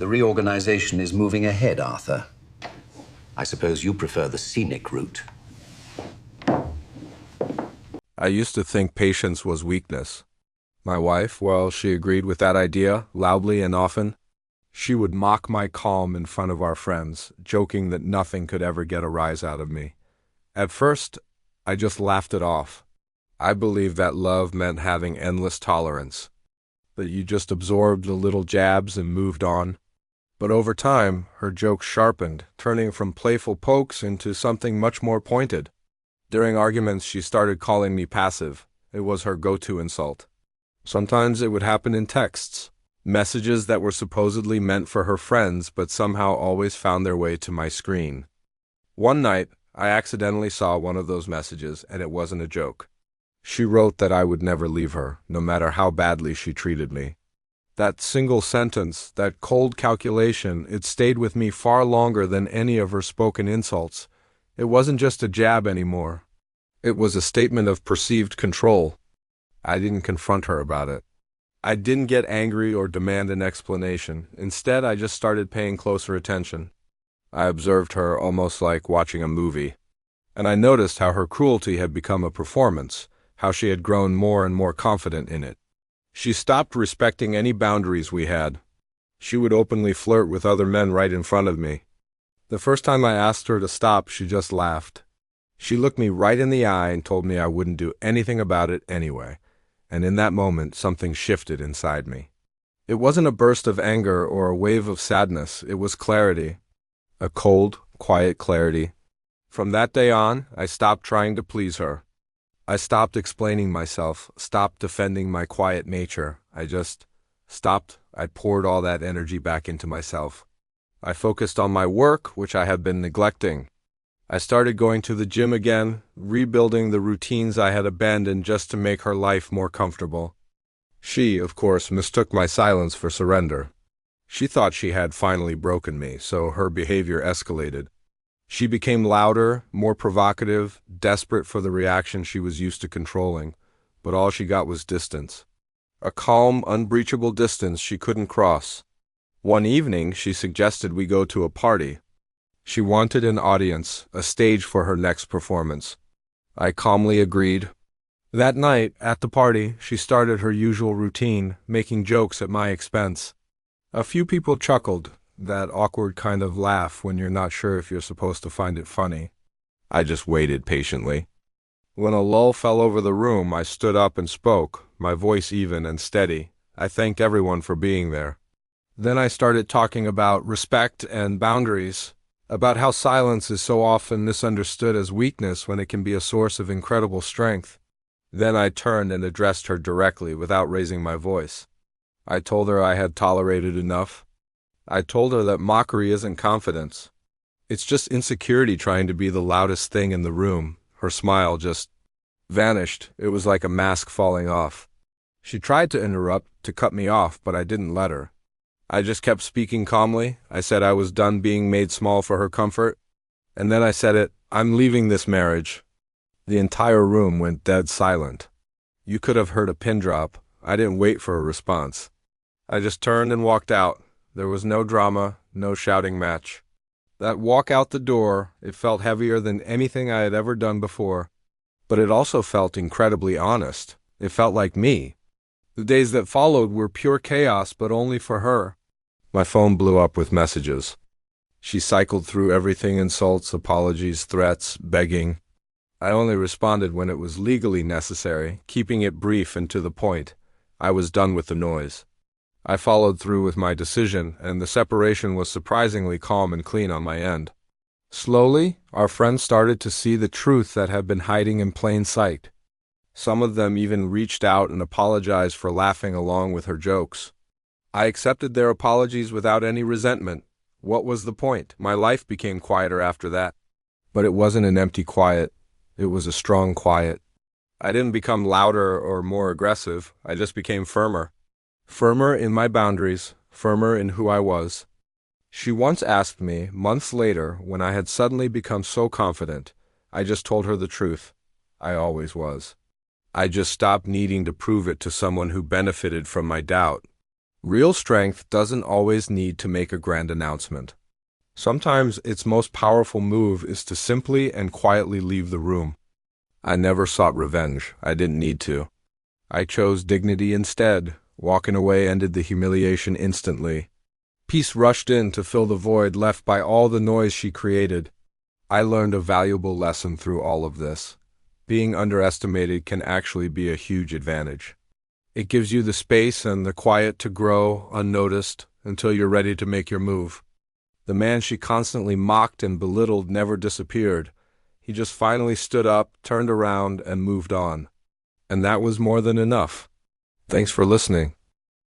The reorganization is moving ahead, Arthur. I suppose you prefer the scenic route. I used to think patience was weakness. My wife, well, she agreed with that idea, loudly and often. She would mock my calm in front of our friends, joking that nothing could ever get a rise out of me. At first, I just laughed it off. I believed that love meant having endless tolerance, that you just absorbed the little jabs and moved on. But over time, her jokes sharpened, turning from playful pokes into something much more pointed. During arguments, she started calling me passive. It was her go-to insult. Sometimes it would happen in texts, messages that were supposedly meant for her friends but somehow always found their way to my screen. One night, I accidentally saw one of those messages, and it wasn't a joke. She wrote that I would never leave her, no matter how badly she treated me. That single sentence, that cold calculation, it stayed with me far longer than any of her spoken insults. It wasn't just a jab anymore. It was a statement of perceived control. I didn't confront her about it. I didn't get angry or demand an explanation. Instead, I just started paying closer attention. I observed her almost like watching a movie. And I noticed how her cruelty had become a performance, how she had grown more and more confident in it. She stopped respecting any boundaries we had. She would openly flirt with other men right in front of me. The first time I asked her to stop, she just laughed. She looked me right in the eye and told me I wouldn't do anything about it anyway. And in that moment, something shifted inside me. It wasn't a burst of anger or a wave of sadness. It was clarity. A cold, quiet clarity. From that day on, I stopped trying to please her. I stopped explaining myself, stopped defending my quiet nature. I just stopped. I poured all that energy back into myself. I focused on my work, which I had been neglecting. I started going to the gym again, rebuilding the routines I had abandoned just to make her life more comfortable. She, of course, mistook my silence for surrender. She thought she had finally broken me, so her behavior escalated. She became louder, more provocative, desperate for the reaction she was used to controlling, but all she got was distance. A calm, unbreachable distance she couldn't cross. One evening, she suggested we go to a party. She wanted an audience, a stage for her next performance. I calmly agreed. That night, at the party, she started her usual routine, making jokes at my expense. A few people chuckled, that awkward kind of laugh when you're not sure if you're supposed to find it funny. I just waited patiently. When a lull fell over the room, I stood up and spoke, my voice even and steady. I thanked everyone for being there. Then I started talking about respect and boundaries, about how silence is so often misunderstood as weakness when it can be a source of incredible strength. Then I turned and addressed her directly without raising my voice. I told her I had tolerated enough. I told her that mockery isn't confidence. It's just insecurity trying to be the loudest thing in the room. Her smile just vanished. It was like a mask falling off. She tried to interrupt, to cut me off, but I didn't let her. I just kept speaking calmly. I said I was done being made small for her comfort. And then I said it, I'm leaving this marriage. The entire room went dead silent. You could have heard a pin drop. I didn't wait for a response. I just turned and walked out. There was no drama, no shouting match. That walk out the door, it felt heavier than anything I had ever done before. But it also felt incredibly honest. It felt like me. The days that followed were pure chaos, but only for her. My phone blew up with messages. She cycled through everything: insults, apologies, threats, begging. I only responded when it was legally necessary, keeping it brief and to the point. I was done with the noise. I followed through with my decision, and the separation was surprisingly calm and clean on my end. Slowly, our friends started to see the truth that had been hiding in plain sight. Some of them even reached out and apologized for laughing along with her jokes. I accepted their apologies without any resentment. What was the point? My life became quieter after that. But it wasn't an empty quiet. It was a strong quiet. I didn't become louder or more aggressive. I just became firmer. Firmer in my boundaries, firmer in who I was. She once asked me, months later, when I had suddenly become so confident. I just told her the truth. I always was. I just stopped needing to prove it to someone who benefited from my doubt. Real strength doesn't always need to make a grand announcement. Sometimes its most powerful move is to simply and quietly leave the room. I never sought revenge. I didn't need to. I chose dignity instead. Walking away ended the humiliation instantly. Peace rushed in to fill the void left by all the noise she created. I learned a valuable lesson through all of this. Being underestimated can actually be a huge advantage. It gives you the space and the quiet to grow unnoticed until you're ready to make your move. The man she constantly mocked and belittled never disappeared. He just finally stood up, turned around, and moved on. And that was more than enough. Thanks for listening.